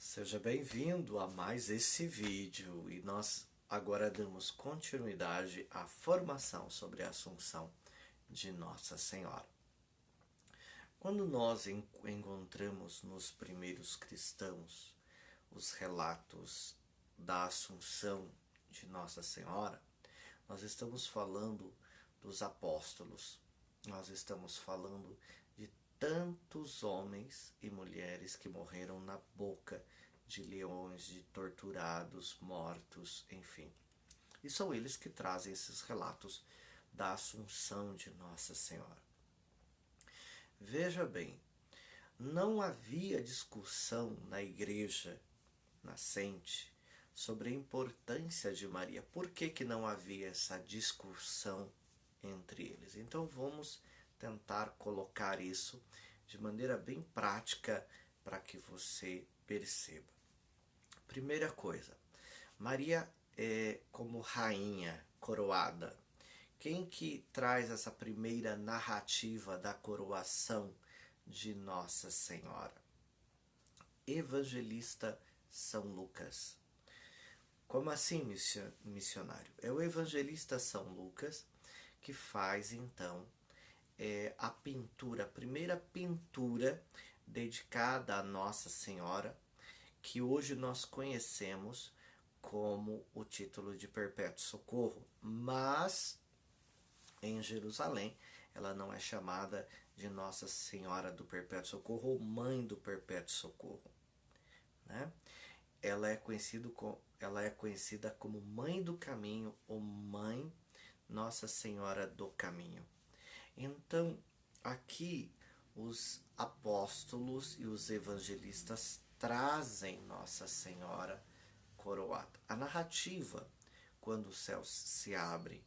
Seja bem-vindo a mais esse vídeo e nós agora damos continuidade à formação sobre a Assunção de Nossa Senhora. Quando nós encontramos nos primeiros cristãos os relatos da Assunção de Nossa Senhora, nós estamos falando dos apóstolos, nós estamos falando de tantos homens e mulheres que morreram na boca de leões, de torturados, mortos, enfim. E são eles que trazem esses relatos da Assunção de Nossa Senhora. Veja bem, não havia discussão na igreja nascente sobre a importância de Maria. Por que não havia essa discussão entre eles? Então vamos tentar colocar isso de maneira bem prática para que você perceba. Primeira coisa, Maria é como rainha coroada. Quem que traz essa primeira narrativa da coroação de Nossa Senhora? Evangelista São Lucas. Como assim, missionário? É o evangelista São Lucas que faz então a pintura, a primeira pintura dedicada a Nossa Senhora, que hoje nós conhecemos como o título de Perpétuo Socorro, mas em Jerusalém ela não é chamada de Nossa Senhora do Perpétuo Socorro ou Mãe do Perpétuo Socorro, né? Ela é conhecida como Mãe do Caminho ou Mãe Nossa Senhora do Caminho. Então, aqui os apóstolos e os evangelistas trazem Nossa Senhora coroada. A narrativa, quando os céus se abrem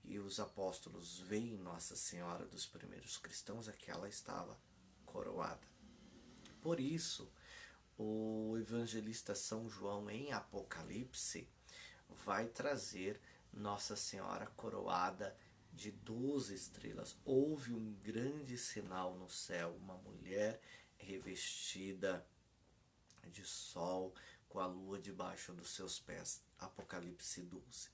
e os apóstolos veem Nossa Senhora dos primeiros cristãos, é que ela estava coroada. Por isso, o evangelista São João, em Apocalipse, vai trazer Nossa Senhora coroada de 12 estrelas. Houve um grande sinal no céu, uma mulher revestida de sol, com a lua debaixo dos seus pés. Apocalipse 12.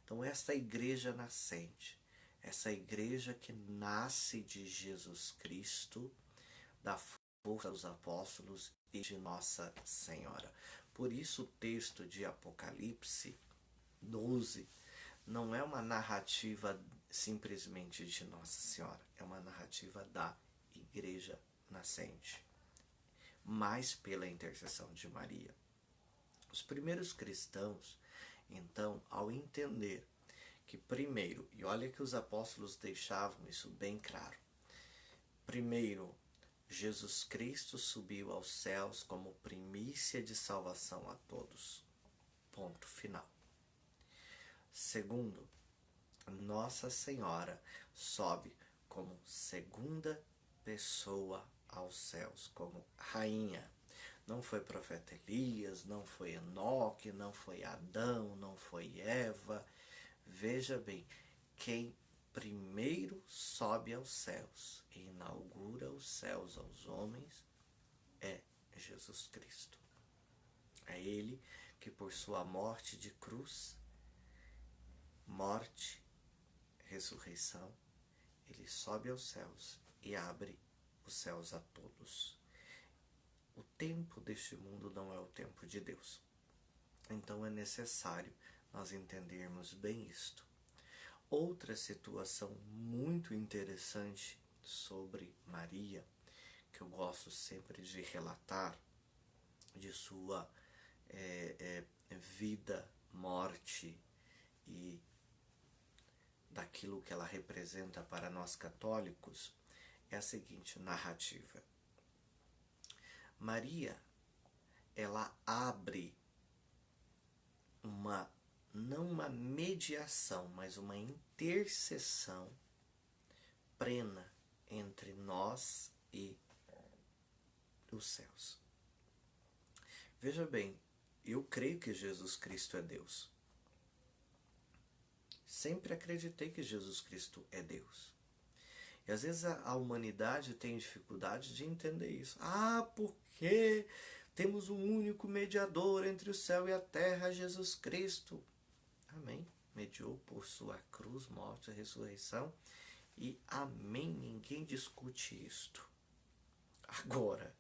Então esta igreja nascente, essa igreja que nasce de Jesus Cristo, da força dos apóstolos e de Nossa Senhora. Por isso o texto de Apocalipse 12 não é uma narrativa simplesmente de Nossa Senhora, é uma narrativa da igreja nascente, mas pela intercessão de Maria. Os primeiros cristãos, então, ao entender que primeiro, e olha que os apóstolos deixavam isso bem claro, primeiro, Jesus Cristo subiu aos céus como primícia de salvação a todos. Ponto final. Segundo, Nossa Senhora sobe como segunda pessoa aos céus, como rainha. Não foi profeta Elias, não foi Enoque, não foi Adão, não foi Eva. Veja bem, quem primeiro sobe aos céus e inaugura os céus aos homens é Jesus Cristo. É Ele que por sua morte de cruz, morte, ressurreição, Ele sobe aos céus e abre os céus a todos. O tempo deste mundo não é o tempo de Deus. Então é necessário nós entendermos bem isto. Outra situação muito interessante sobre Maria, que eu gosto sempre de relatar, de sua vida, morte e daquilo que ela representa para nós católicos, é a seguinte narrativa. Maria, ela abre não uma mediação, mas uma intercessão plena entre nós e os céus. Veja bem, eu creio que Jesus Cristo é Deus. Sempre acreditei que Jesus Cristo é Deus. E às vezes a humanidade tem dificuldade de entender isso. Ah, porque Temos um único mediador entre o céu e a terra, Jesus Cristo. Amém. Mediou por sua cruz, morte e ressurreição. E amém. Ninguém discute isto. Agora,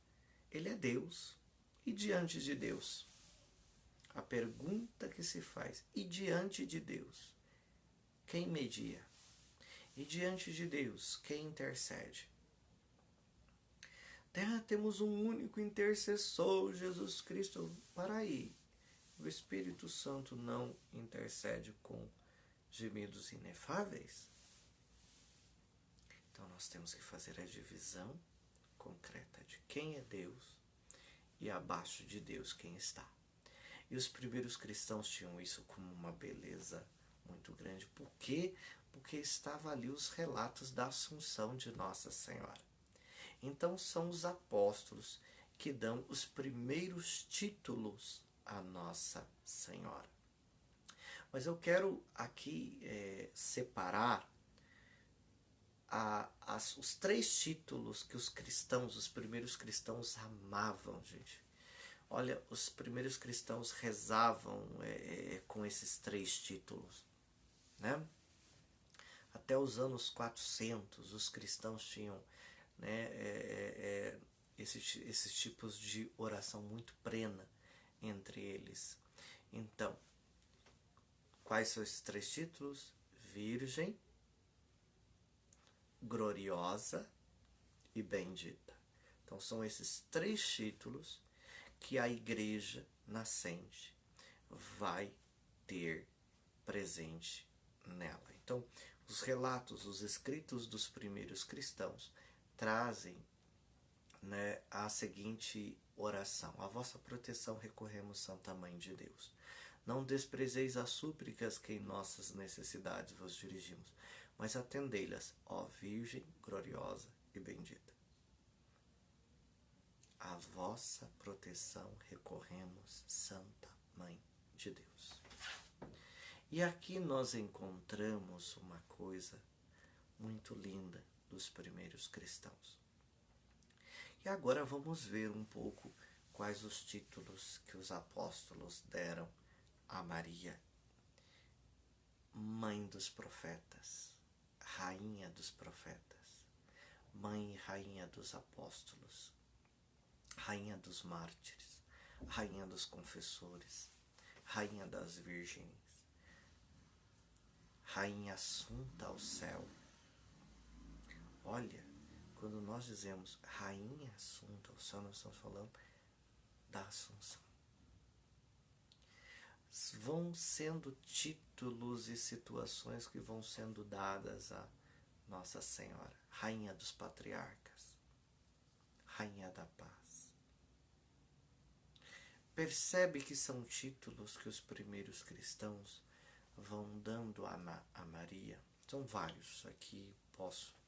ele é Deus. E diante de Deus? A pergunta que se faz, e diante de Deus, quem media? E diante de Deus, quem intercede? Temos um único intercessor, Jesus Cristo. Para aí, o Espírito Santo não intercede com gemidos inefáveis? Então nós temos que fazer a divisão concreta de quem é Deus e abaixo de Deus quem está. E os primeiros cristãos tinham isso como uma beleza muito grande. Por quê? Porque estava ali os relatos da Assunção de Nossa Senhora. Então são os apóstolos que dão os primeiros títulos a Nossa Senhora. Mas eu quero aqui separar os 3 títulos que os primeiros cristãos amavam, gente. Olha, os primeiros cristãos rezavam com esses 3 títulos, né? Até os anos 400, os cristãos tinham, né, esses tipos de oração muito plena entre eles. Então, quais são esses 3 títulos? Virgem, gloriosa e bendita. Então, são esses 3 títulos que a igreja nascente vai ter presente nela. Então, os relatos, os escritos dos primeiros cristãos trazem, né, a seguinte oração: a vossa proteção recorremos, Santa Mãe de Deus. Não desprezeis as súplicas que em nossas necessidades vos dirigimos, mas atendei-las, ó Virgem gloriosa e bendita. A vossa proteção recorremos, Santa Mãe de Deus. E aqui nós encontramos uma coisa muito linda dos primeiros cristãos. E agora vamos ver um pouco quais os títulos que os apóstolos deram a Maria: Mãe dos profetas, Rainha dos profetas, Mãe e Rainha dos apóstolos, Rainha dos mártires, Rainha dos confessores, Rainha das virgens, Rainha assunta ao céu. Olha, quando nós dizemos Rainha assunta ao céu, nós estamos falando da Assunção. Vão sendo títulos e situações que vão sendo dadas a Nossa Senhora: Rainha dos patriarcas, Rainha da paz. Percebe que são títulos que os primeiros cristãos vão dando a Maria. São vários, aqui posso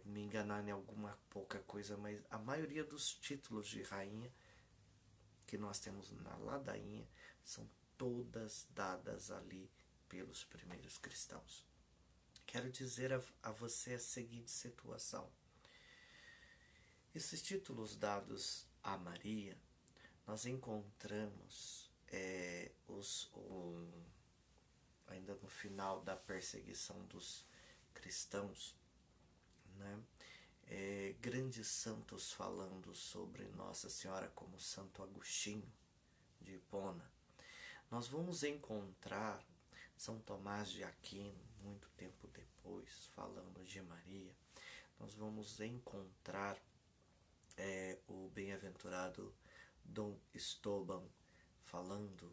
me enganar em alguma pouca coisa, mas a maioria dos títulos de rainha que nós temos na ladainha são todas dadas ali pelos primeiros cristãos. Quero dizer a você a seguinte situação: esses títulos dados a Maria, nós encontramos ainda no final da perseguição dos cristãos, né, grandes santos falando sobre Nossa Senhora, como Santo Agostinho de Hipona. Nós vamos encontrar São Tomás de Aquino, muito tempo depois, falando de Maria. Nós vamos encontrar o bem-aventurado Dom Estôbão falando